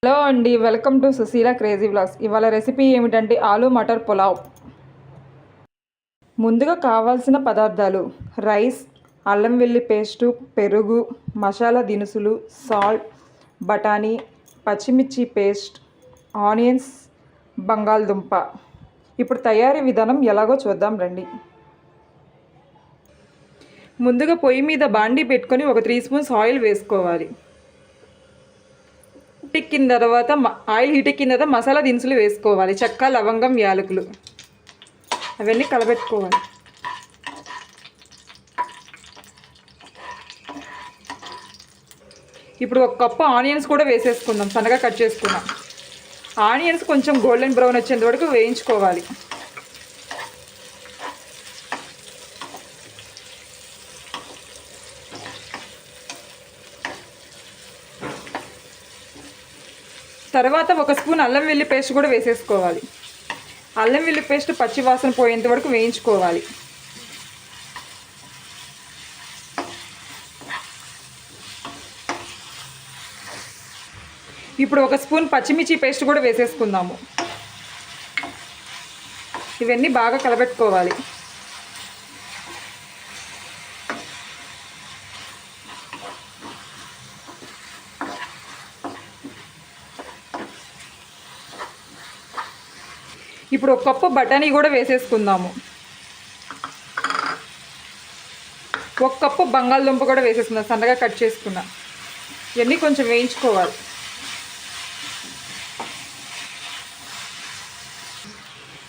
Hello అండి, welcome to Sushila crazy vlogs. ఇవాళ recipe ఏమిటంటే ఆలు మటర్ పులావ్. ముందుగా కావాల్సిన పదార్థాలు: రైస్, అల్లం వెల్లి పేస్టు, పెరుగు, మసాలా దినుసులు, సాల్ట్, బఠానీ, పచ్చిమిర్చి పేస్ట్, ఆనియన్స్, బంగాళదుంప. ఇప్పుడు తయారీ విధానం ఎలాగో చూద్దాం రండి. ముందుగా పొయ్యి మీద బాండీ పెట్టుకొని ఒక 3 స్పూన్స్ ఆయిల్ వేసుకోవాలి. ఎక్కిన తర్వాత ఆయిల్ హీట్ ఎక్కిన తర్వాత మసాలా దినుసులు వేసుకోవాలి. చెక్క, లవంగం, యాలకులు అవన్నీ కలబెట్టుకోవాలి. ఇప్పుడు 1 కప్పు ఆనియన్స్ కూడా వేసేసుకుందాం, సన్నగా కట్ చేసుకున్నాం. ఆనియన్స్ కొంచెం గోల్డెన్ బ్రౌన్ వచ్చేంత వరకు వేయించుకోవాలి. తర్వాత 1 స్పూన్ అల్లం వెల్లి పేస్ట్ కూడా వేసేసుకోవాలి. అల్లం వెల్లి పేస్ట్ పచ్చి వాసన పోయేంత వరకు వేయించుకోవాలి. ఇప్పుడు 1 స్పూన్ పచ్చిమిర్చి పేస్ట్ కూడా వేసేసుకుందాము. ఇవన్నీ బాగా కలబెట్టుకోవాలి. ఇప్పుడు 1 కప్పు బఠానీ కూడా వేసేసుకుందాము. 1 కప్పు బంగాళదుంప కూడా వేసేసుకుందాం, సన్నగా కట్ చేసుకున్నా. ఇవన్నీ కొంచెం వేయించుకోవాలి.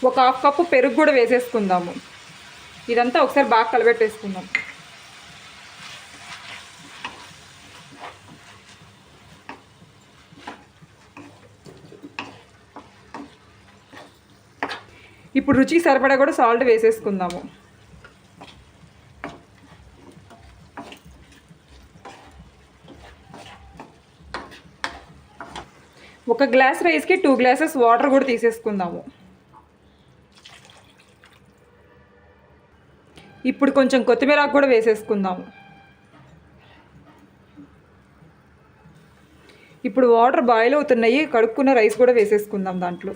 ఒక 1/2 కప్పు పెరుగు కూడా వేసేసుకుందాము. ఇదంతా ఒకసారి బాగా కలబెట్టేసుకుందాం. ఇప్పుడు రుచికి సరిపడా కూడా సాల్ట్ వేసేసుకుందాము. ఒక గ్లాస్ రైస్కి 2 గ్లాసెస్ వాటర్ కూడా తీసేసుకుందాము. ఇప్పుడు కొంచెం కొత్తిమీర కూడా వేసేసుకుందాము. ఇప్పుడు వాటర్ బాయిల్ అవుతున్నాయి, కడుక్కున్న రైస్ కూడా వేసేసుకుందాం దాంట్లో.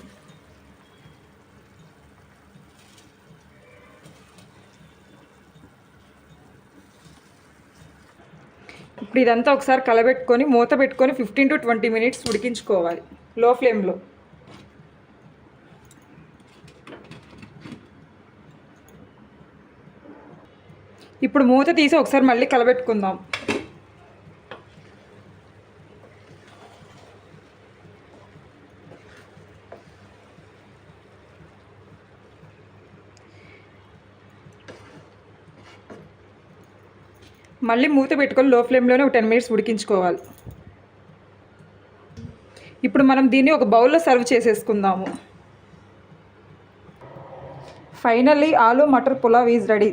ఇప్పుడు ఇదంతా ఒకసారి కలబెట్టుకొని మూత పెట్టుకొని 15 to 20 మినిట్స్ ఉడికించుకోవాలి లో ఫ్లేమ్లో. ఇప్పుడు మూత తీసి ఒకసారి మళ్ళీ కలబెట్టుకుందాం. మళ్ళీ మూత పెట్టుకొని లో ఫ్లేమ్లోనే ఒక 10 మినిట్స్ ఉడికించుకోవాలి. ఇప్పుడు మనం దీన్ని ఒక బౌల్లో సర్వ్ చేసేసుకుందాము. ఫైనల్లీ ఆలు మటర్ పులావ్ ఈజ్ రెడీ.